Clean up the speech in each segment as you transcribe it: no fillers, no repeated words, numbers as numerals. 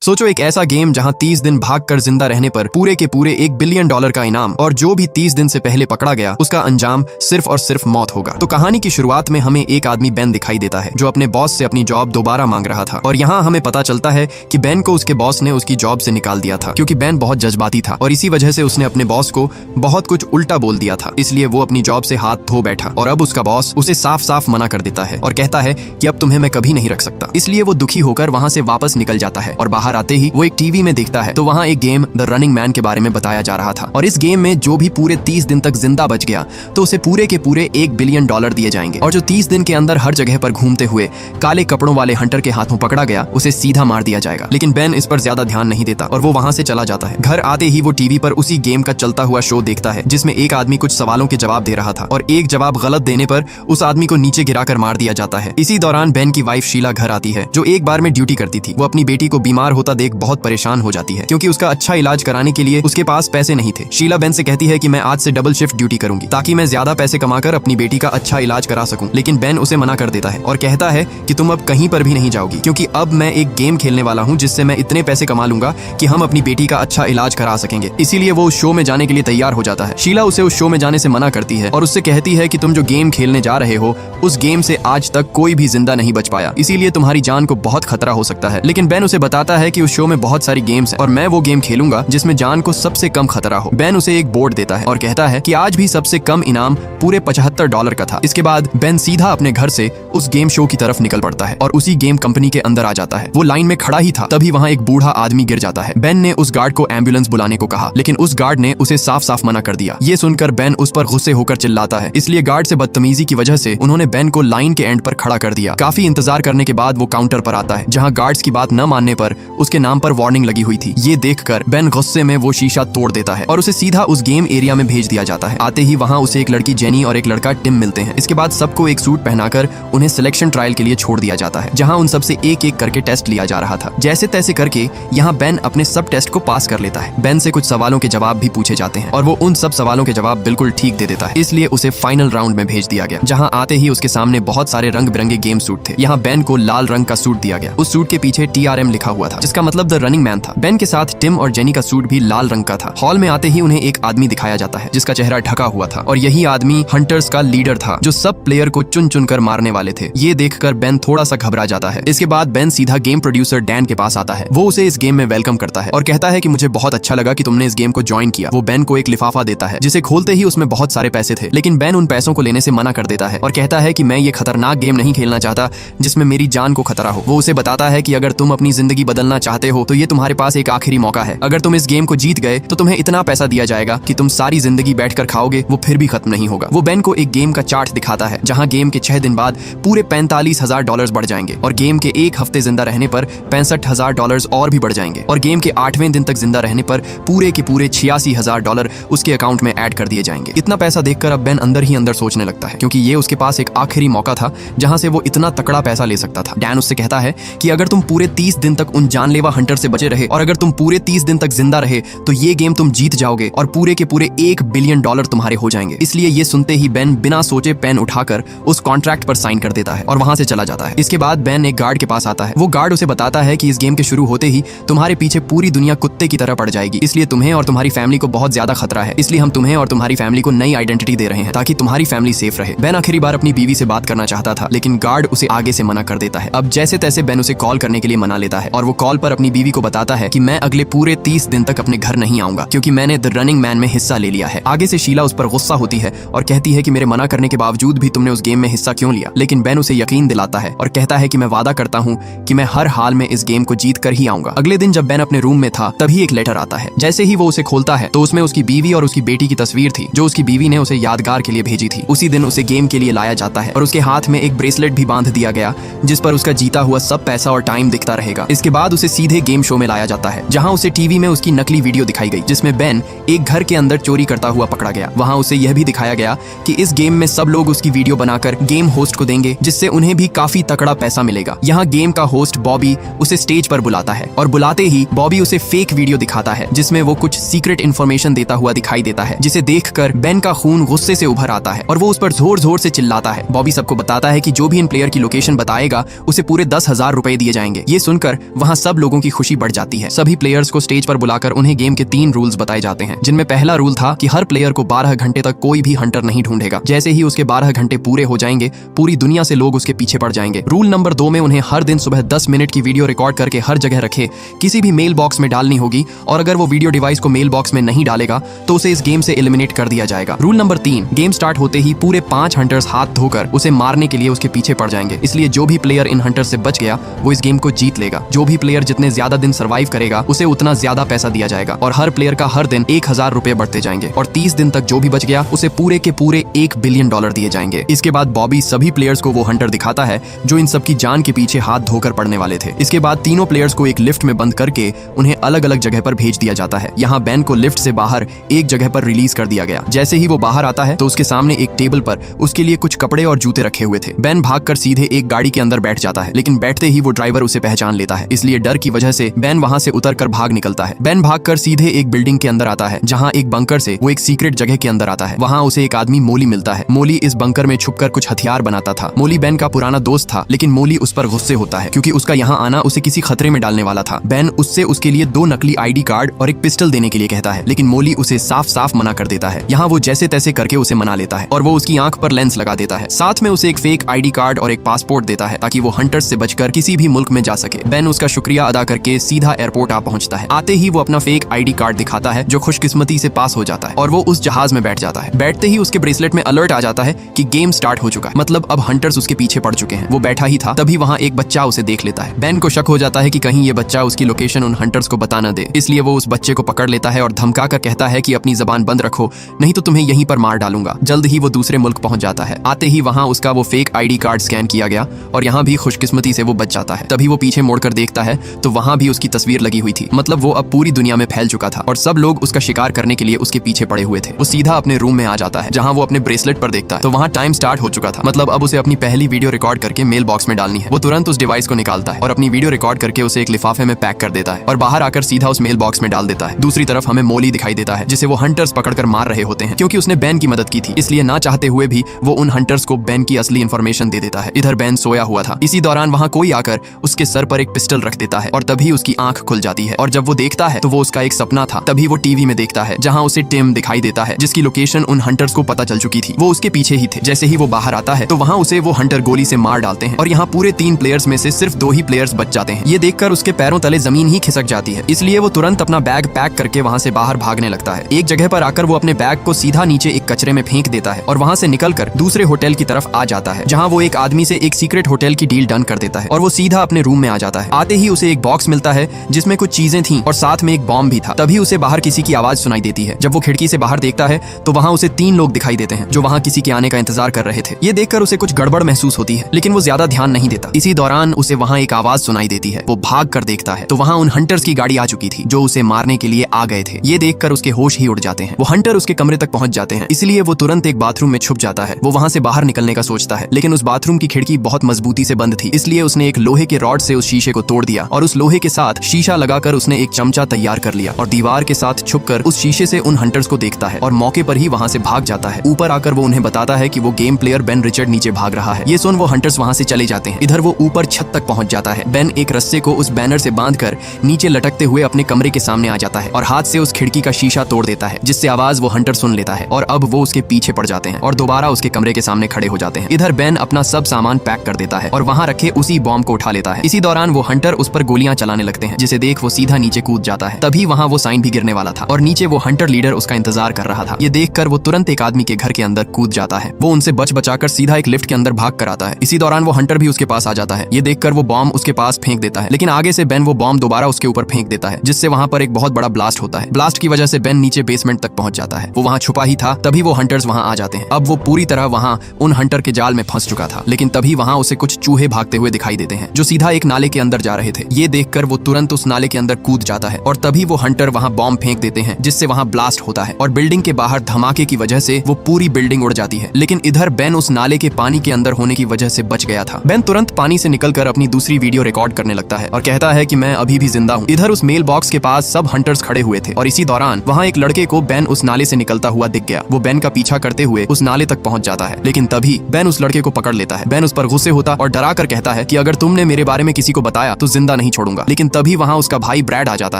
सोचो एक ऐसा गेम जहां 30 दिन भागकर जिंदा रहने पर पूरे के पूरे $1 बिलियन का इनाम, और जो भी 30 दिन से पहले पकड़ा गया उसका अंजाम सिर्फ और सिर्फ मौत होगा। तो कहानी की शुरुआत में हमें एक आदमी बेन दिखाई देता है जो अपने बॉस से अपनी जॉब दोबारा मांग रहा था, और यहाँ हमें पता चलता है कि बेन को उसके बॉस ने उसकी जॉब से निकाल दिया था क्योंकि बेन बहुत जज्बाती था और इसी वजह से उसने अपने बॉस को बहुत कुछ उल्टा बोल दिया था। इसलिए वो अपनी जॉब से हाथ धो बैठा और अब उसका बॉस उसे साफ साफ मना कर देता है और कहता है कि अब तुम्हें मैं कभी नहीं रख सकता। इसलिए वो दुखी होकर वहां से वापस निकल जाता है और बाहर आते ही वो एक टीवी में देखता है तो वहाँ एक गेम द रनिंग मैन के बारे में बताया जा रहा था, और इस गेम में जो भी पूरे 30 दिन तक जिंदा बच गया तो उसे पूरे के पूरे $1 बिलियन दिए जाएंगे, और जो 30 दिन के अंदर हर जगह पर घूमते हुए काले कपड़ों वाले हंटर के हाथों पकड़ा गया उसे सीधा मार दिया जाएगा। लेकिन बेन इस पर ज्यादा ध्यान नहीं देता और वो वहां से चला जाता है। घर आते ही वो टीवी पर उसी गेम का चलता हुआ शो देखता है जिसमें एक आदमी कुछ सवालों के जवाब दे रहा था और एक जवाब गलत देने पर उस आदमी को नीचे गिराकर मार दिया जाता है। इसी दौरान बेन की वाइफ शीला घर आती है जो एक बार में ड्यूटी करती थी। वो अपनी बेटी को बीमार होता देख बहुत परेशान हो जाती है क्योंकि उसका अच्छा इलाज कराने के लिए उसके पास पैसे नहीं थे। शीला बेन से कहती है कि मैं आज से डबल शिफ्ट ड्यूटी करूंगी ताकि मैं ज्यादा पैसे कमाकर अपनी बेटी का अच्छा इलाज करा सकूं, लेकिन बेन उसे मना कर देता है और कहता है कि तुम अब कहीं पर भी नहीं जाओगी क्योंकि अब मैं एक गेम खेलने वाला हूं जिससे मैं इतने पैसे कमा लूंगा कि हम अपनी बेटी का अच्छा इलाज करा सकेंगे। इसीलिए वो उस शो में जाने के लिए तैयार हो जाता है। शीला उसे उस शो में जाने से मना करती है और उससे कहती है कि तुम जो गेम खेलने जा रहे हो उस गेम से आज तक कोई भी जिंदा नहीं बच पाया, इसीलिए तुम्हारी जान को बहुत खतरा हो सकता है। लेकिन बेन उसे बताता है कि उस शो में बहुत सारी गेम्स हैं और मैं वो गेम खेलूंगा जिसमें जान को सबसे कम खतरा हो। बेन उसे एक बोर्ड देता है और कहता है कि आज भी सबसे कम इनाम पूरे $75 का था। इसके बाद बेन सीधा अपने घर से उस गेम शो की तरफ निकल पड़ता है और उसी गेम कंपनी के अंदर आ जाता है। वो लाइन में खड़ा ही था तभी वहाँ एक बूढ़ा आदमी गिर जाता है। बेन ने उस गार्ड को एम्बुलेंस बुलाने को कहा लेकिन उस गार्ड ने उसे साफ साफ मना कर दिया। ये सुनकर बेन उस पर गुस्से होकर चिल्लाता है। इसलिए गार्ड से बदतमीजी की वजह से उन्होंने बेन को लाइन के एंड पर खड़ा कर दिया। काफी इंतजार करने के बाद वो काउंटर पर आता है जहाँ गार्ड्स की बात न मानने पर उसके नाम पर वार्निंग लगी हुई थी। ये देखकर बेन गुस्से में वो शीशा तोड़ देता है और उसे सीधा उस गेम एरिया में भेज दिया जाता है। आते ही वहाँ उसे एक लड़की जेनी और एक लड़का टिम मिलते हैं। इसके बाद सबको एक सूट पहनाकर उन्हें सिलेक्शन ट्रायल के लिए छोड़ दिया जाता है जहाँ उन सबसे एक एक करके टेस्ट लिया जा रहा था। जैसे तैसे करके यहाँ बेन अपने सब टेस्ट को पास कर लेता है। बेन से कुछ सवालों के जवाब भी पूछे जाते हैं और वो उन सब सवालों के जवाब बिल्कुल ठीक दे देता है, इसलिए उसे फाइनल राउंड में भेज दिया गया जहाँ आते ही उसके सामने बहुत सारे रंग बिरंगे गेम सूट थे। यहाँ बेन को लाल रंग का सूट दिया गया। उस सूट के पीछे TRM लिखा हुआ था जिसका मतलब द रनिंग मैन था। बेन के साथ टिम और जेनी का सूट भी लाल रंग का था। हॉल में आते ही उन्हें एक आदमी दिखाया जाता है जिसका चेहरा ढका हुआ था और यही आदमी हंटर्स का लीडर था जो सब प्लेयर को चुन चुन कर मारने वाले थे। ये देखकर बेन थोड़ा सा घबरा जाता है। इसके बाद बेन सीधा गेम प्रोड्यूसर डैन के पास आता है। वो उसे इस गेम में वेलकम करता है और कहता है कि मुझे बहुत अच्छा लगा कि तुमने इस गेम को ज्वाइन किया। वो बेन को एक लिफाफा देता है जिसे खोलते ही उसमें बहुत सारे पैसे थे, लेकिन बेन उन पैसों को लेने से मना कर देता है और कहता है कि मैं ये खतरनाक गेम नहीं खेलना चाहता जिसमें मेरी जान को खतरा हो। वो उसे बताता है कि अगर तुम अपनी जिंदगी बदलना चाहते हो तो ये तुम्हारे पास एक आखिरी मौका है। अगर तुम इस गेम को जीत गए तो तुम्हें इतना पैसा दिया जाएगा कि तुम सारी जिंदगी बैठकर खाओगे, वो फिर भी खत्म नहीं होगा। वो बेन को एक गेम का चार्ट दिखाता है जहां गेम के 6 दिन बाद पूरे $45,000 बढ़ जाएंगे और गेम के एक हफ्ते जिंदा रहने पर $65,000 और भी बढ़ जाएंगे और गेम के 8वें दिन तक जिंदा रहने पर पूरे के पूरे $86,000 उसके अकाउंट में ऐड कर दिए जाएंगे। इतना पैसा देखकर अब बेन अंदर ही अंदर सोचने लगता है क्योंकि ये उसके पास एक आखिरी मौका था जहां से वो इतना तकड़ा पैसा ले सकता था। डैन उससे कहता है कि अगर तुम पूरे 30 दिन तक उन जानलेवा हंटर से बचे रहे और अगर तुम पूरे 30 दिन तक जिंदा रहे तो ये गेम तुम जीत जाओगे और पूरे के पूरे $1 बिलियन तुम्हारे हो जाएंगे। इसलिए ये सुनते ही बेन बिना सोचे पेन उठाकर उस कॉन्ट्रैक्ट पर साइन कर देता है और वहां से चला जाता है। इसके बाद बेन एक गार्ड के पास आता है। वो गार्ड उसे बताता है कि इस गेम के शुरू होते ही तुम्हारे पीछे पूरी दुनिया कुत्ते की तरह पड़ जाएगी, इसलिए तुम्हें और तुम्हारी फैमिली को बहुत ज्यादा खतरा है, इसलिए हम तुम्हें और तुम्हारी फैमिली को नई आइडेंटिटी दे रहे हैं ताकि तुम्हारी फैमिली सेफ रहे। बेन आखिरी बार अपनी बीवी से बात करना चाहता था लेकिन गार्ड उसे आगे से मना कर देता है। अब जैसे तैसे बेन उसे कॉल करने के लिए मना लेता है और वो कॉल पर अपनी बीवी को बताता है कि मैं अगले पूरे 30 दिन तक अपने घर नहीं आऊंगा क्योंकि मैंने द रनिंग मैन में हिस्सा ले लिया है। आगे से शीला उस पर गुस्सा होती है और कहती है कि मेरे मना करने के बावजूद भी तुमने उस गेम में हिस्सा क्यों लिया, लेकिन बेन उसे यकीन दिलाता है और कहता है कि मैं वादा करता हूँ कि मैं हर हाल में इस गेम को जीत कर ही आऊंगा। अगले दिन जब बेन अपने रूम में था तभी एक लेटर आता है। जैसे ही वो उसे खोलता है तो उसमें उसकी बीवी और उसकी बेटी की तस्वीर थी जो उसकी बीवी ने उसे यादगार के लिए भेजी थी। उसी दिन उसे गेम के लिए लाया जाता है और उसके हाथ में एक ब्रेसलेट भी बांध दिया गया जिस पर उसका जीता हुआ सब पैसा और टाइम दिखता रहेगा। इसके बाद उसे सीधे गेम शो में लाया जाता है जहां उसे टीवी में उसकी नकली वीडियो दिखाई गई जिसमें बेन एक घर के अंदर चोरी करता हुआ पकड़ा गया। वहां उसे यह भी दिखाया गया कि इस गेम में सब लोग उसकी वीडियो बनाकर गेम होस्ट को देंगे जिससे उन्हें भी काफी तकड़ा पैसा मिलेगा। यहाँ गेम का होस्ट बॉबी उसे स्टेज पर बुलाता है और बुलाते ही बॉबी उसे फेक वीडियो दिखाता है जिसमें वो कुछ सीक्रेट इन्फॉर्मेशन देता हुआ दिखाई देता है जिसे देखकर बेन का खून गुस्से से उभर आता है और वो उस पर जोर जोर से चिल्लाता है। बॉबी सबको बताता है कि जो भी इन प्लेयर की लोकेशन बताएगा उसे पूरे $10,000 दिए जाएंगे। ये सुनकर वहाँ सब सब लोगों की खुशी बढ़ जाती है। सभी प्लेयर्स को स्टेज पर बुलाकर उन्हें गेम के 3 रूल्स बताए जाते हैं, जिनमें पहला रूल था कि हर प्लेयर को 12 घंटे तक कोई भी हंटर नहीं ढूंढेगा। जैसे ही उसके 12 घंटे पूरे हो जाएंगे, पूरी दुनिया से लोग उसके पीछे पड़ जाएंगे। रूल नंबर 2 में उन्हें हर दिन सुबह 10 मिनट की वीडियो रिकॉर्ड करके हर जगह रखे किसी भी मेल बॉक्स में डालनी होगी, और अगर वो वीडियो डिवाइस को मेल बॉक्स में नहीं डालेगा तो उसे इस गेम से एलिमिनेट कर दिया जाएगा। रूल नंबर 3, गेम स्टार्ट होते ही पूरे 5 हंटर्स हाथ धोकर उसे मारने के लिए उसके पीछे पड़ जाएंगे। इसलिए जो भी प्लेयर इन हंटर्स से बच गया वो इस गेम को जीत लेगा। जो भी प्लेयर जितने ज्यादा दिन सर्वाइव करेगा उसे उतना ज्यादा पैसा दिया जाएगा, और हर प्लेयर का हर दिन 1000 रुपए बढ़ते जाएंगे, और 30 दिन तक जो भी बच गया उसे पूरे के पूरे $1 बिलियन दिए जाएंगे। इसके बाद बॉबी सभी प्लेयर्स को वो हंटर दिखाता है जो इन सबकी जान के पीछे हाथ धोकर पड़ने वाले थे। इसके बाद तीनों प्लेयर्स को एक लिफ्ट में बंद करके उन्हें अलग अलग जगह पर भेज दिया जाता है। यहाँ बेन को लिफ्ट से बाहर एक जगह पर रिलीज कर दिया गया। जैसे ही वो बाहर आता है तो उसके सामने एक टेबल पर उसके लिए कुछ कपड़े और जूते रखे हुए थे। बेन भागकर सीधे एक गाड़ी के अंदर बैठ जाता है, लेकिन बैठते ही वो ड्राइवर उसे पहचान लेता है। इसलिए डर की वजह से बेन वहां से उतरकर भाग निकलता है। बेन भागकर सीधे एक बिल्डिंग के अंदर आता है, जहां एक बंकर से वो एक सीक्रेट जगह के अंदर आता है। वहां उसे एक आदमी मोली मिलता है। मोली इस बंकर में छुपकर कुछ हथियार बनाता था। मोली बेन का पुराना दोस्त था, लेकिन मोली उस पर गुस्से होता है क्योंकि उसका यहाँ आना उसे किसी खतरे में डालने वाला था। बेन उससे उसके लिए 2 नकली ID कार्ड और एक पिस्टल देने के लिए कहता है, लेकिन मोली उसे साफ साफ मना कर देता है। यहाँ वो जैसे तैसे करके उसे मना लेता है और वो उसकी आंख पर लेंस लगा देता है। साथ में उसे एक फेक ID कार्ड और एक पासपोर्ट देता है ताकि वो हंटर्स से बचकर किसी भी मुल्क में जा सके। बेन उसका शुक्रिया अदा करके सीधा एयरपोर्ट आ पहुंचता है। आते ही वो अपना फेक ID कार्ड दिखाता है जो खुशकिस्मती से पास हो जाता है, और वो उस जहाज में बैठ जाता है। बैठते ही उसके ब्रेसलेट में अलर्ट आ जाता है कि गेम स्टार्ट हो चुका है, मतलब अब हंटर्स उसके पीछे पड़ चुके हैं। वो बैठा ही था, तभी वहाँ एक बच्चा उसे देख लेता है। बेन को शक हो जाता है कि कहीं ये बच्चा उसकी लोकेशन उन हंटर्स को बता न दे, इसलिए वो उस बच्चे को पकड़ लेता है और धमका कर कहता है कि अपनी जबान बंद रखो, नहीं तो तुम्हें यहीं पर मार डालूंगा। जल्द ही वो दूसरे मुल्क पहुंच जाता है। आते ही वहाँ उसका वो फेक ID कार्ड स्कैन किया गया और यहाँ भी खुशकिस्मती से वो बच जाता है। तभी वो पीछे मुड़कर देखता है तो वहाँ भी उसकी तस्वीर लगी हुई थी, मतलब वो अब पूरी दुनिया में फैल चुका था और सब लोग उसका शिकार करने के लिए उसके पीछे पड़े हुए थे। वो सीधा अपने रूम में आ जाता है, जहाँ वो अपने ब्रेसलेट पर देखता है तो वहाँ टाइम स्टार्ट हो चुका था, मतलब अब उसे अपनी पहली वीडियो रिकॉर्ड करके मेल बॉक्स में डालनी है। वो तुरंत उस डिवाइस को निकालता है और अपनी वीडियो रिकॉर्ड करके उसे एक लिफाफे में पैक कर देता है और बाहर आकर सीधा उस मेल बॉक्स में डाल देता है। दूसरी तरफ हमें मोली दिखाई देता है, जिसे वो हंटर्स पकड़कर मार रहे होते हैं। क्योंकि उसने बेन की मदद की थी, इसलिए ना चाहते हुए भी वो उन हंटर्स को बेन की असली इंफॉर्मेशन दे देता है। इधर बेन सोया हुआ था। इसी दौरान वहाँ कोई आकर उसके सर पर एक पिस्टल रख देता है और तभी उसकी आंख खुल जाती है, और जब वो देखता है तो वो उसका एक सपना था। तभी वो टीवी में देखता है जहाँ उसे टिम दिखाई देता है, जिसकी लोकेशन उन हंटर्स को पता चल चुकी थी। वो उसके पीछे ही थे। जैसे ही वो बाहर आता है तो वहाँ उसे वो हंटर गोली से मार डालते हैं और यहाँ पूरे 3 प्लेयर्स में से सिर्फ 2 ही प्लेयर्स बच जाते हैं। ये देखकर उसके पैरों तले जमीन ही खिसक जाती है, इसलिए वो तुरंत अपना बैग पैक करके वहाँ से बाहर भागने लगता है। एक जगह पर आकर वो अपने बैग को सीधा नीचे एक कचरे में फेंक देता है और वहाँ से निकलकर दूसरे होटल की तरफ आ जाता है, जहाँ वो एक आदमी से एक सीक्रेट होटल की डील डन कर देता है और वो सीधा अपने रूम में आ जाता है। आते ही उसे एक बॉक्स मिलता है जिसमें कुछ चीजें थी और साथ में एक बॉम्ब भी था। तभी उसे बाहर किसी की आवाज सुनाई देती है। जब वो खिड़की से बाहर देखता है तो वहाँ उसे 3 लोग दिखाई देते हैं जो वहाँ किसी के आने का इंतजार कर रहे थे। ये देखकर उसे कुछ गड़बड़ महसूस होती है, लेकिन वो ज्यादा ध्यान नहीं देता। इसी दौरान उसे वहाँ एक आवाज सुनाई देती है। वो भाग कर देखता है तो वहाँ उन हंटर्स की गाड़ी आ चुकी थी जो उसे मारने के लिए आ गए थे। ये देखकर उसके होश ही उड़ जाते हैं। वो हंटर उसके कमरे तक पहुंच जाते हैं, इसलिए वो तुरंत एक बाथरूम में छुप जाता है। वो वहाँ से बाहर निकलने का सोचता है, लेकिन उस बाथरूम की खिड़की बहुत मजबूती से बंद थी, इसलिए उसने एक लोहे के रॉड से उस शीशे को तोड़ दिया और उस लोहे के साथ शीशा लगाकर उसने एक चमचा तैयार कर लिया और दीवार के साथ छुपकर उस शीशे से उन हंटर्स को देखता है और मौके पर ही वहाँ से भाग जाता है। ऊपर आकर वो उन्हें बताता है कि वो गेम प्लेयर बेन रिचर्ड नीचे भाग रहा है। ये सुन वो हंटर्स वहाँ से चले जाते हैं। इधर वो ऊपर छत तक पहुंच जाता है। बेन एक रस्से को उस बैनर से बांधकर नीचे लटकते हुए अपने कमरे के सामने आ जाता है और हाथ से उस खिड़की का शीशा तोड़ देता है, जिससे आवाज वो हंटर सुन लेता है और अब वो उसके पीछे पड़ जाते हैं और दोबारा उसके कमरे के सामने खड़े हो जाते हैं। इधर बेन अपना सब सामान पैक कर देता है और वहाँ रखे उसी बॉम्ब को उठा लेता है। इसी दौरान वो हंटर उस पर गोलियां चलाने लगते हैं, जिसे देख वो सीधा नीचे कूद जाता है। तभी वहाँ वो साइन भी गिरने वाला था और नीचे वो हंटर लीडर उसका इंतजार कर रहा था। ये देखकर वो तुरंत एक आदमी के घर के अंदर कूद जाता है। वो उनसे बच बचाकर सीधा एक लिफ्ट के अंदर भाग कर आता है। इसी दौरान वो हंटर भी उसके पास आ जाता है। ये देखकर वो बॉम्ब उसके पास फेंक देता है, लेकिन आगे से बेन वो बॉम्ब दोबारा उसके ऊपर फेंक देता है, जिससे वहाँ पर एक बहुत बड़ा ब्लास्ट होता है। ब्लास्ट की वजह से बेन नीचे बेसमेंट तक पहुंच जाता है। वो वहाँ छुपा ही था। तभी वो हंटर्स वहाँ आ जाते हैं। अब वो पूरी तरह वहाँ उन हंटर के जाल में फंस चुका था, लेकिन तभी वहाँ उसे कुछ चूहे भागते हुए दिखाई देते हैं जो सीधा एक नाले के अंदर जा रहे थे। ये देखकर वो तुरंत उस नाले के अंदर कूद जाता है और तभी वो हंटर वहाँ बॉम्ब फेंक देते हैं, जिससे वहाँ ब्लास्ट होता है और बिल्डिंग के बाहर धमाके की वजह से वो पूरी बिल्डिंग उड़ जाती है। लेकिन इधर बेन उस नाले के पानी के अंदर होने की वजह से बच गया था। बेन तुरंत पानी से निकलकर अपनी दूसरी वीडियो रिकॉर्ड करने लगता है और कहता है कि मैं अभी भी जिंदा हूँ। इधर उस मेल बॉक्स के पास सब हंटर्स खड़े हुए थे और इसी दौरान वहाँ एक लड़के को बेन उस नाले से निकलता हुआ दिख गया। वो बेन का पीछा करते हुए उस नाले तक पहुंच जाता है, लेकिन तभी बेन उस लड़के को पकड़ लेता है। बेन उस पर गुस्से होता और डरा कर कहता है कि अगर तुमने मेरे बारे में किसी को बताया तो जिंदा नहीं छोड़ूंगा। लेकिन तभी वहाँ उसका भाई ब्रैड आ जाता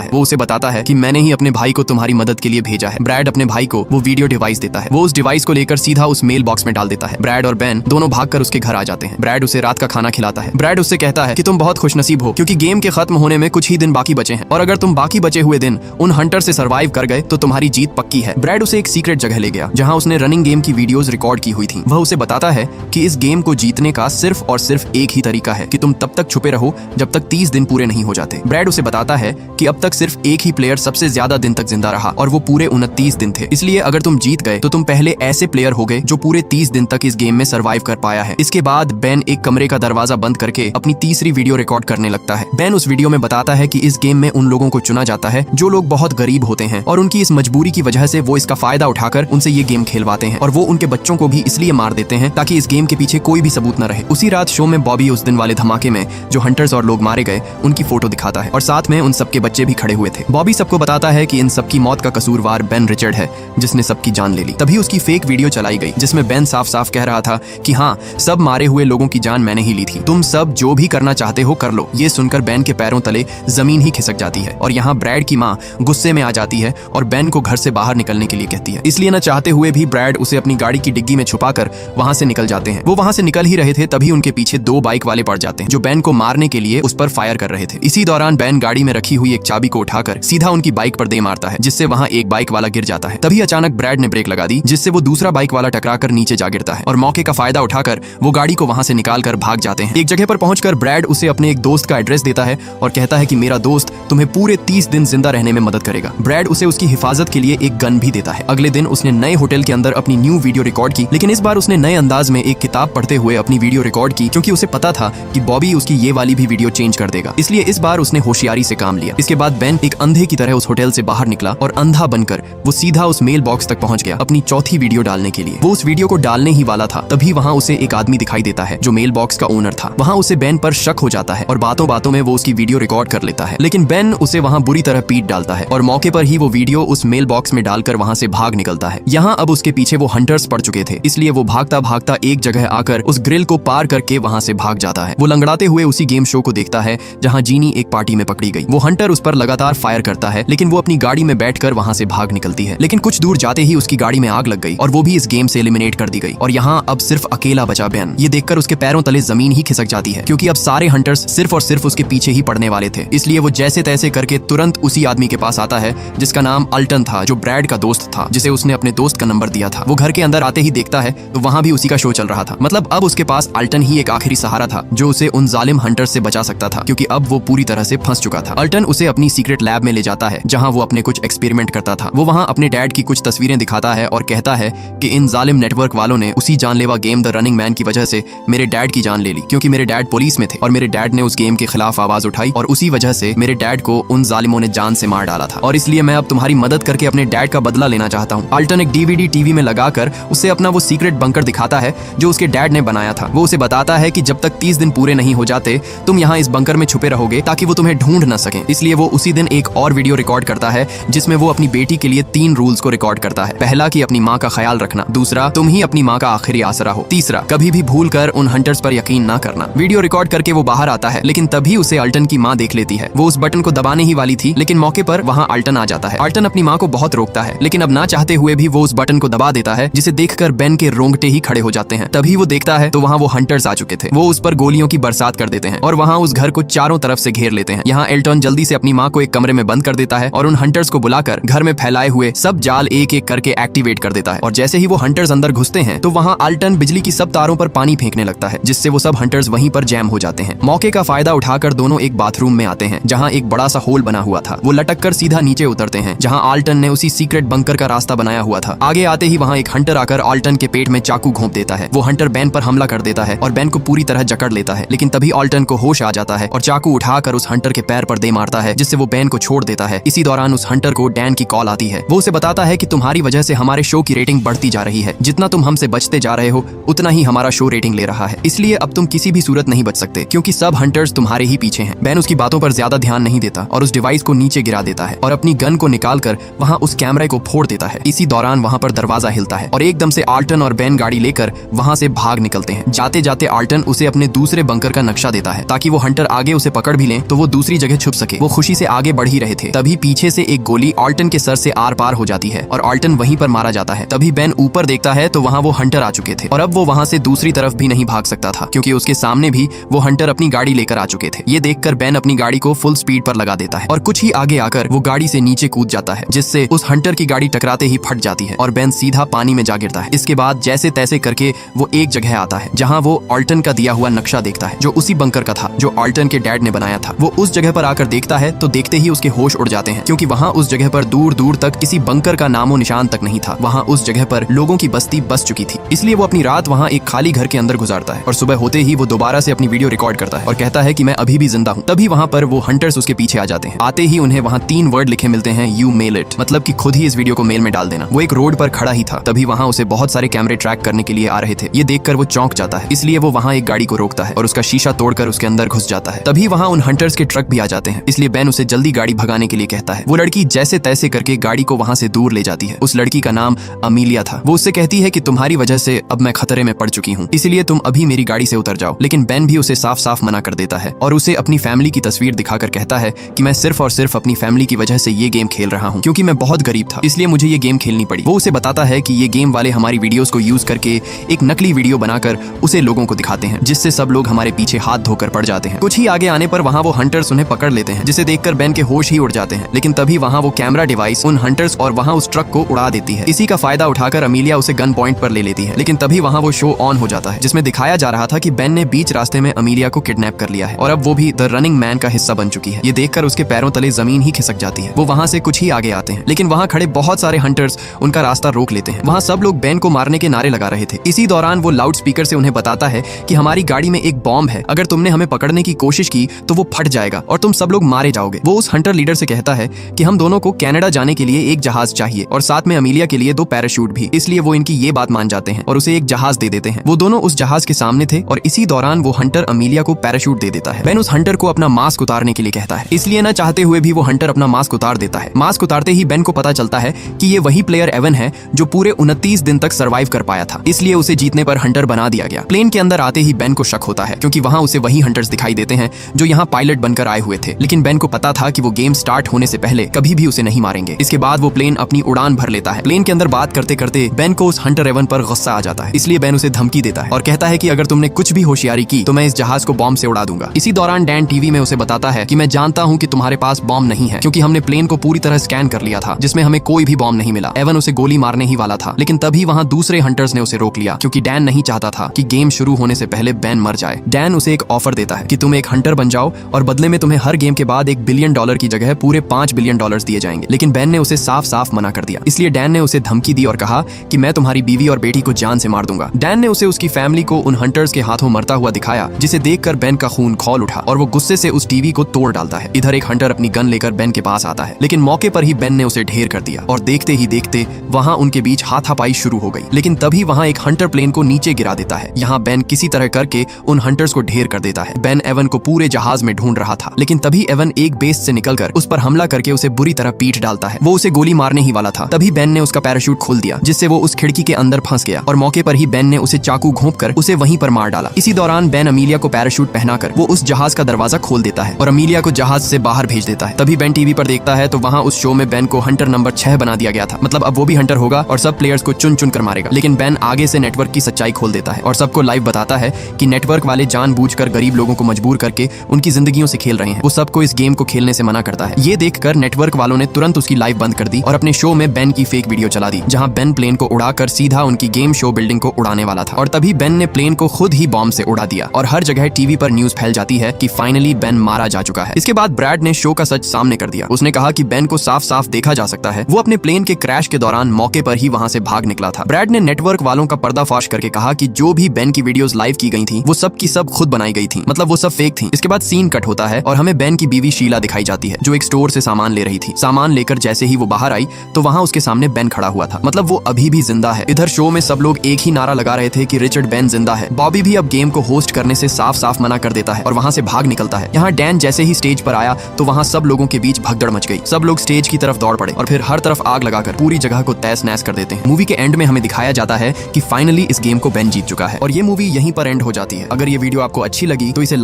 है। वो उसे बताता है कि मैंने ही अपने भाई को तुम्हारी मदद के लिए भेजा है। ब्रैड अपने भाई को वो वीडियो डिवाइस देता है। वो उस डिवाइस को लेकर सीधा उस मेल बॉक्स में डाल देता है। ब्रैड और बेन दोनों भागकर उसके घर आ जाते हैं। ब्रैड उसे रात का खाना खिलाता है। ब्रैड उससे कहता है कि तुम बहुत खुशनसीब हो क्योंकि गेम के खत्म होने में कुछ ही दिन बाकी बचे हैं और अगर तुम बाकी बचे हुए दिन उन हंटर से सर्वाइव कर गए तो तुम्हारी जीत पक्की है। ब्रैड उसे एक सीक्रेट जगह ले गया जहां उसने रनिंग गेम की वीडियोस रिकॉर्ड की हुई थी। वह उसे बताता है कि इस गेम को जीतने का सिर्फ और सिर्फ एक ही तरीका है कि तुम तब तक छुपे रहो जब तक 30 दिन पूरे नहीं हो जाते। ब्रैड उसे बताता है कि अब तक सिर्फ एक ही प्लेयर सबसे ज्यादा दिन तक जिंदा रहा और वो पूरे 29 दिन थे। इसलिए अगर तुम जीत गए तो तुम पहले ऐसे प्लेयर हो गए जो पूरे 30 दिन तक इस गेम में सर्वाइव कर पाया है। इसके बाद बेन एक कमरे का दरवाजा बंद करके अपनी तीसरी वीडियो रिकॉर्ड करने लगता है। बेन उस वीडियो में बताता है कि इस गेम में उन लोगों को चुना जाता है जो लोग बहुत गरीब होते हैं और उनकी इस मजबूरी की वजह से वो इसका फायदा उठाकर उनसे ये गेम खेलवाते हैं और वो उनके बच्चों को भी इसलिए मार देते हैं ताकि इस गेम के पीछे कोई भी सबूत न रहे। उसी रात शो में बॉबी उस दिन वाले धमाके में जो हंटर्स और लोग मारे गए उनकी फोटो दिखाता है और साथ में उन सबके बच्चे भी खड़े हुए थे। बॉबी सबको बताता है कि इन सबकी मौत का कसूरवार बेन रिचर्ड है जिसने सबकी जान ले ली। तभी उसकी फेक वीडियो चलाई गई जिसमें बेन साफ साफ कह रहा था कि हाँ, सब मारे हुए लोगों की जान मैंने ही ली थी, तुम सब जो भी करना चाहते हो कर लो। ये सुनकर बेन के पैरों तले जमीन ही खिसक जाती है और यहाँ ब्रैड की माँ गुस्से में आ जाती है और बेन को घर से बाहर निकलने के लिए कहती है। इसलिए न चाहते हुए भी ब्रैड उसे अपनी गाड़ी की डिग्गी में छुपाकर वहां से निकल जाते हैं। वो वहां से निकल ही रहे थे तभी उनके पीछे 2 बाइक वाले पड़ जाते हैं जो बेन को मारने के लिए उस पर फायर कर रहे थे। इसी दौरान बेन गाड़ी में रखी हुई एक चाबी को उठाकर सीधा उनकी बाइक पर दे मारता है जिससे वहां एक बाइक वाला गिर जाता है। तभी अचानक ब्रैड ने ब्रेक लगा दी जिससे वो दूसरा बाइक वाला टकराकर नीचे जा गिरता है और मौके का फायदा उठाकर वो गाड़ी को वहां से निकालकर भाग जाते हैं। एक जगह पर पहुंचकर ब्रैड उसे अपने एक दोस्त का एड्रेस देता है और कहता है कि मेरा दोस्त तुम्हें पूरे 30 दिन जिंदा रहने में मदद करेगा। ब्रैड उसे उसकी हिफाजत के लिए एक गन भी देता है। अगले दिन उसने नए होटल के अंदर अपनी न्यू वीडियो रिकॉर्ड की, लेकिन इस बार उसने नए अंदाज में एक किताब पढ़ते हुए अपनी वीडियो रिकॉर्ड की क्योंकि उसे पता था कि बॉबी उसकी ये वाली भी वीडियो चेंज कर देगा। इसलिए इस बार उसने होशियारी से काम लिया। इसके बाद बेन एक अंधे की तरह उस होटल से बाहर निकला और अंधा बनकर वो सीधा उस मेल बॉक्स तक पहुंच गया अपनी चौथी वीडियो डालने के लिए। वो उस वीडियो को डालने ही वाला था तभी वहां उसे एक आदमी दिखाई देता है जो मेल बॉक्स का ओनर था। वहां उसे बेन पर शक हो जाता है और बातों बातों में वो उसकी वीडियो रिकॉर्ड कर लेता है, लेकिन बेन उसे वहां बुरी तरह पीट डालता है और मौके पर ही वो वीडियो उस मेल बॉक्स में डालकर वहां से भाग निकलता है। यहाँ अब उसके पीछे वो हंटर्स पड़ चुके थे, इसलिए वो भागता भागता एक जगह आकर उस ग्रिल को पार करके वहां से भाग जाता है। वो लंगड़ाते हुए उसी गेम शो को देखता है जहां जीनी एक पार्टी में पकड़ी गई। वो हंटर उस पर लगातार फायर करता है लेकिन वो अपनी गाड़ी में बैठकर वहां से भाग निकलती है, लेकिन कुछ दूर जाते ही उसकी गाड़ी में आग लग गई और वो भी इस गेम से एलिमिनेट कर दी गई और यहाँ अब सिर्फ अकेला बचा बेन। ये देखकर उसके पैरों तले जमीन ही खिसक जाती है क्योंकि अब सारे हंटर्स सिर्फ और सिर्फ उसके पीछे ही पड़ने वाले थे। इसलिए वो जैसे तैसे करके तुरंत उसी आदमी के पास आता है जिसका नाम अल्टन था, जो ब्रैड का दोस्त था, जिसे उसने अपने दोस्त का नंबर दिया था। वो घर के अंदर आते ही देखता है तो वहां भी उसी का शो चल रहा था। मतलब अब उसके पास अल्टन ही एक आखिरी सहारा था जो उसे उन जालिम हंटर्स से बचा सकता था क्योंकि अब वो पूरी तरह से फंस चुका था। अल्टन उसे अपनी सीक्रेट लैब में ले जाता है जहां वो अपने कुछ एक्सपेरिमेंट करता था। वो वहां अपने डैड की कुछ तस्वीरें दिखाता है और कहता है कि इन जालिम नेटवर्क वालों ने उसी जानलेवा गेम द रनिंग मैन की वजह से मेरे डैड की जान ले ली क्योंकि मेरे डैड पुलिस में थे और मेरे डैड ने उस गेम के खिलाफ आवाज उठाई और उसी वजह से मेरे डैड को उन जालिमों ने जान से मार डाला था और इसलिए मैं अब तुम्हारी मदद करके अपने डैड का बदला लेना चाहता हूँ। अल्टन एक डीवीडी टीवी में लगाकर उसे अपना वो सीक्रेट बंकर दिखाता है जो उसके डैड ने बनाया था। वो उसे बताता है कि जब तक 30 दिन पूरे नहीं हो जाते तुम यहाँ इस बंकर में छुपे रहोगे ताकि वो तुम्हें ढूंढ न सके। इसलिए वो उसी दिन एक और वीडियो रिकॉर्ड करता है जिसमें वो अपनी बेटी के लिए 3 रूल्स को रिकॉर्ड करता है। पहला कि अपनी माँ का ख्याल रखना, दूसरा तुम ही अपनी माँ का आखिरी आसरा हो, तीसरा कभी भी भूल कर उन हंटर्स पर यकीन ना करना। वीडियो रिकॉर्ड करके वो बाहर आता है लेकिन तभी उसे अल्टन की माँ देख लेती है। वो उस बटन को दबाने ही वाली थी लेकिन मौके पर वहाँ अल्टन आ जाता है। अल्टन अपनी माँ को बहुत रोकता है लेकिन अब ना चाहते हुए भी वो उस बटन को दबा देता है जिसे देखकर बेन के रोंगटे ही खड़े हो जाते हैं। तभी वो देखता है तो वहाँ वो हंटर्स आ चुके थे। वो उस पर गोलियों की बरसात कर देते हैं और वहाँ उस घर को चारों तरफ से घेर लेते हैं। यहाँ एल्टन जल्दी से अपनी माँ को एक कमरे में बंद कर देता है और उन हंटर्स को बुलाकर घर में फैलाए हुए सब जाल एक एक करके एक्टिवेट कर देता है और जैसे ही वो हंटर्स अंदर घुसते हैं तो वहाँ अल्टन बिजली की सब तारों पर पानी फेंकने लगता है जिससे वो सब हंटर्स वहीं पर जैम हो जाते हैं। मौके का फायदा उठाकर दोनों एक बाथरूम में आते हैं जहाँ एक बड़ा सा होल बना हुआ था। वो लटक कर सीधा नीचे उतरते हैं जहाँ आल्टन ने उसी सीक्रेट बंकर का रास्ता बनाया हुआ था। आगे आते ही वहाँ एक हंटर आकर आल्टन के पेट में चाकू घोंप देता है। वो हंटर बेन पर हमला कर देता है और बेन को पूरी तरह जकड़ लेता है, लेकिन तभी आल्टन को होश आ जाता है और चाकू उठाकर उस हंटर के पैर पर दे मारता है जिससे वो बेन को छोड़ देता है। इसी दौरान उस हंटर को डैन की कॉल आती है। वो उसे बताता है कि तुम्हारी वजह से हमारे शो की रेटिंग बढ़ती जा रही है, जितना तुम हमसे बचते जा रहे हो उतना ही हमारा शो रेटिंग ले रहा है, इसलिए अब तुम किसी भी सूरत नहीं बच सकते क्योंकि सब हंटर्स तुम्हारे ही पीछे हैं। बेन उसकी बातों पर ज्यादा ध्यान नहीं देता और उस डिवाइस को नीचे गिरा देता है और अपनी गन को निकालकर वहाँ उस कैमरे को फोड़ देता है। इसी दौरान वहाँ पर दरवाजा हिलता है और एकदम से आल्टन और बेन गाड़ी लेकर वहाँ से भाग निकलते हैं। जाते जाते आल्टन उसे अपने दूसरे बंकर का नक्शा देता है ताकि वो हंटर आगे उसे पकड़ भी लें तो वो दूसरी जगह छुप सके। वो खुशी से आगे बढ़ ही रहे थे, तभी पीछे से एक गोली ऑल्टन के सर से आर पार हो जाती है और ऑल्टन वहीं पर मारा जाता है। तभी बेन ऊपर देखता है तो वहाँ वो हंटर आ चुके थे और अब वो वहाँ से दूसरी तरफ भी नहीं भाग सकता था क्योंकि उसके सामने भी वो हंटर अपनी गाड़ी लेकर आ चुके थे। ये देखकर बेन अपनी गाड़ी को फुल स्पीड पर लगा देता है और कुछ ही आगे आकर वो गाड़ी से नीचे कूद जाता है, जिससे उस हंटर की गाड़ी टकराते ही फट जाती है और बेन सीधा पानी में जा गिरता है। इसके बाद जैसे तैसे करके वो एक जगह आता है जहाँ वो ऑल्टन का दिया हुआ नक्शा देखता है, जो उसी बंकर का था जो ऑल्टन के डैड ने बनाया था। वो उस जगह पर आकर देखता है तो देखते ही उसके होश उड़ जाते हैं क्योंकि वहाँ उस जगह पर दूर दूर तक किसी बंकर का नामो निशान तक नहीं था। वहाँ उस जगह पर लोगों की बस्ती बस चुकी थी, इसलिए वो अपनी रात वहाँ एक खाली घर के अंदर गुजारता है और सुबह होते ही वो दोबारा से अपनी वीडियो रिकॉर्ड करता है और कहता है कि मैं अभी भी जिंदा हूँ। तभी वहाँ पर वो हंटर्स उसके पीछे आ जाते हैं। आते ही उन्हें वहाँ 3 वर्ड लिखे मिलते हैं, यू मेल इट, मतलब कि खुद ही इस वीडियो को मेल में डाल देना। वो एक रोड पर खड़ा ही था, तभी वहाँ उसे बहुत सारे कैमरे ट्रैक करने के लिए आ रहे थे। ये देखकर वो चौंक जाता है, इसलिए वो वहाँ एक गाड़ी को रोकता है और उसका शीशा तोड़कर उसके अंदर घुस जाता है। तभी वहाँ उन हंटर्स के ट्रक भी आ जाते हैं, इसलिए बेन उसे जल्दी गाड़ी भगाने के लिए कहता है। वो लड़की जैसे तैसे करके गाड़ी को वहाँ से दूर ले जाती है। उस लड़की का नाम अमीलिया था। वो उससे कहती है कि तुम्हारी वजह से अब मैं खतरे में पड़ चुकी हूँ, इसलिए तुम अभी मेरी गाड़ी से उतर जाओ। लेकिन बेन भी उसे साफ साफ मना कर देता है और उसे अपनी फैमिली की तस्वीर दिखाकर कहता है कि मैं सिर्फ और सिर्फ अपनी फैमिली की वजह से ये गेम खेल रहा हूँ क्योंकि मैं बहुत गरीब था, इसलिए मुझे ये गेम खेलनी पड़ी। वो उसे बताता है कि ये गेम वाले हमारी वीडियोस को यूज करके एक नकली वीडियो बनाकर उसे लोगों को दिखाते हैं, जिससे सब लोग हमारे पीछे हाथ धोकर पड़ जाते हैं। कुछ ही आगे आने पर वहाँ वो हंटर्स उन्हें पकड़ लेते हैं, जिसे देखकर बेन के होश ही उड़ जाते हैं। लेकिन तभी वहाँ वो कैमरा डिवाइस उन हंटर्स और वहाँ उस ट्रक को उड़ा देती है। इसी का फायदा उठाकर अमीलिया उसे गन पॉइंट पर ले लेती है। लेकिन तभी वहाँ वो शो ऑन हो जाता है, जिसमें दिखाया जा रहा था कि बेन ने बीच रास्ते में अमीलिया को किडनैप कर लिया है और अब वो भी द रनिंग मैन का हिस्सा बन चुकी है। ये देखकर उसके पैरों तले जमीन ही खिसक जाती है। वो वहाँ से कुछ ही आगे आते हैं, लेकिन वहाँ खड़े बहुत सारे हंटर्स उनका रास्ता रोक लेते हैं। वहाँ सब लोग बेन को मारने के नारे लगा रहे थे। इसी दौरान वो लाउड स्पीकर से उन्हें बताता है कि हमारी गाड़ी में एक बॉम्ब है, अगर तुमने हमें पकड़ने की कोशिश की तो वो फट जाएगा और तुम सब लोग मारे जाओगे। वो उस हंटर लीडर से कहता है कि हम दोनों को कनाडा जाने के लिए एक जहाज चाहिए और साथ में अमीलिया के लिए 2 पैराशूट भी, इसलिए वो इनकी ये बात मान जाते हैं और उसे एक जहाज दे देते हैं। वो दोनों उस जहाज के सामने थे और इसी दौरान वो हंटर अमीलिया को पैराशूट दे देता है। बेन उस हंटर को अपना मास्क उतारने के लिए कहता है, इसलिए न चाहते हुए भी वो हंटर अपना मास्क उतार देता है। मास्क उतारते ही बेन को पता चलता है कि ये वही प्लेयर एवन है जो पूरे 29 दिन तक सर्वाइव कर पाया था, इसलिए उसे जीतने पर हंटर बना दिया गया। प्लेन के अंदर आते ही बेन को शक होता है क्योंकि वहाँ उसे वही हंटर्स दिखाई देते हैं जो यहाँ पायलट बनकर आए हुए थे। लेकिन बेन को पता था कि वो गेम स्टार्ट होने से पहले कभी भी उसे नहीं मारेंगे। इसके बाद वो प्लेन अपनी उड़ान भर लेता है। प्लेन के अंदर बात करते करते बेन को उस हंटर एवन पर गुस्सा आ जाता है, इसलिए बेन उसे धमकी देता है और कहता है कि अगर तुमने कुछ भी होशियारी की तो मैं इस जहाज को बॉम्ब से उड़ा दूंगा। इसी दौरान डैन टीवी में उसे बताता है कि मैं जानता हूँ कि तुम्हारे पास बॉम्ब नहीं है क्योंकि हमने प्लेन को पूरी तरह स्कैन कर लिया था, जिसमें हमें कोई भी बॉम्ब नहीं मिला। एवन उसे गोली मारने ही वाला था, लेकिन तभी वहाँ दूसरे हंटर्स ने उसे रोक लिया क्योंकि डैन नहीं चाहता था कि गेम शुरू होने से पहले बेन मर जाए। डैन उसे एक ऑफर देता है कि तुम एक हंटर बन जाओ और बदले में तुम्हें हर गेम के बाद $1 बिलियन की जगह पूरे $5 बिलियन दिए जाएंगे। लेकिन बेन ने उसे साफ साफ मना कर दिया, इसलिए डैन ने उसे धमकी दी और कहा कि मैं तुम्हारी बीवी और बेटी को जान से मार दूंगा। डैन ने उसे उसकी फैमिली को उन हंटर्स के हाथों मरता हुआ दिखाया, जिसे देखकर बेन का खून खौल उठा और वो गुस्से से उस टीवी को तोड़ डालता है। इधर एक हंटर अपनी गन लेकर बेन के पास आता है, लेकिन मौके पर ही बेन ने उसे ढेर कर दिया और देखते ही देखते वहाँ उनके बीच हाथापाई शुरू हो गई। लेकिन तभी वहाँ एक हंटर प्लेन को नीचे गिरा देता है। यहाँ बेन किसी तरह करके उन हंटर्स को ढेर कर देता है। बेन एवन को पूरे जहाज में ढूंढ रहा था, लेकिन तभी एवन एक बेस से निकलकर उस पर हमला करके उसे बुरी तरह पीट डालता है। वो उसे गोली मारने ही वाला था, तभी बेन ने उसका पैराशूट खोल दिया, जिससे वो उस खिड़की के अंदर फंस गया और मौके पर ही बेन ने उसे चाकू घोंपकर उसे वहीं पर मार डाला। इसी दौरान बेन अमीलिया को पैराशूट पहनाकर वो उस जहाज का दरवाजा खोल देता है और अमीलिया को जहाज से बाहर भेज देता है। तभी बेन टीवी पर देखता है तो वहाँ उस शो में बेन को हंटर नंबर 6 बना दिया गया था, मतलब अब वो भी हंटर होगा और सब प्लेयर्स को चुन चुन कर मारेगा। लेकिन बेन आगे से नेटवर्क की सच्चाई खोल देता है और सबको लाइव बताता है कि नेटवर्क वाले जानबूझकर गरीब लोगों को मजबूर करके उनकी जिंदगियों से खेल रहे हैं। वो सबको इस गेम को खेलने से मना करता है। ये देखकर नेटवर्क वालों ने तुरंत उसकी लाइव बंद कर दी और अपने शो में बेन की फेक वीडियो चला दी, जहां बेन प्लेन को उड़ाकर सीधा उनकी गेम शो बिल्डिंग को उड़ाने वाला था। और तभी बेन ने प्लेन को खुद ही बॉम्ब से उड़ा दिया और हर जगह टीवी पर न्यूज फैल जाती है कि फाइनली बेन मारा जा चुका है। इसके बाद ब्रैड ने शो का सच सामने कर दिया। उसने कहा कि बेन को साफ साफ देखा जा सकता है वो अपने प्लेन के क्रैश के दौरान मौके पर ही वहां से भाग निकला था। ब्रैड ने नेटवर्क वालों का पर्दाफाश करके कहा कि जो भी बेन की वीडियोस लाइव की गई थी वो सब की सब खुद बनाई गई थी, मतलब वो सब फेक थी। इसके बाद सीन कट होता है और हमें बेन की बीवी शीला दिखाई जाती है, जो एक स्टोर से सामान ले रही थी। सामान लेकर जैसे ही वो बाहर आई तो वहाँ उसके सामने बेन खड़ा हुआ था, मतलब वो अभी भी जिंदा है। इधर शो में सब लोग एक ही नारा लगा रहे थे कि रिचर्ड बेन जिंदा है। बॉबी भी अब गेम को होस्ट करने से साफ साफ मना कर देता है और वहाँ से भाग निकलता है। यहाँ डैन जैसे ही स्टेज पर आया तो वहाँ सब लोगों के बीच भगदड़ मच गई। सब लोग स्टेज की तरफ दौड़ पड़े और फिर हर तरफ आग लगाकर पूरी जगह को तहस नहस कर देते हैं। मूवी के एंड में हमें दिखाया जाता है कि फाइनली इस गेम को बेन जीत चुका है और ये मूवी यहीं पर एंड हो जाती है। अगर ये वीडियो आपको अच्छी लगी तो इसे लाइक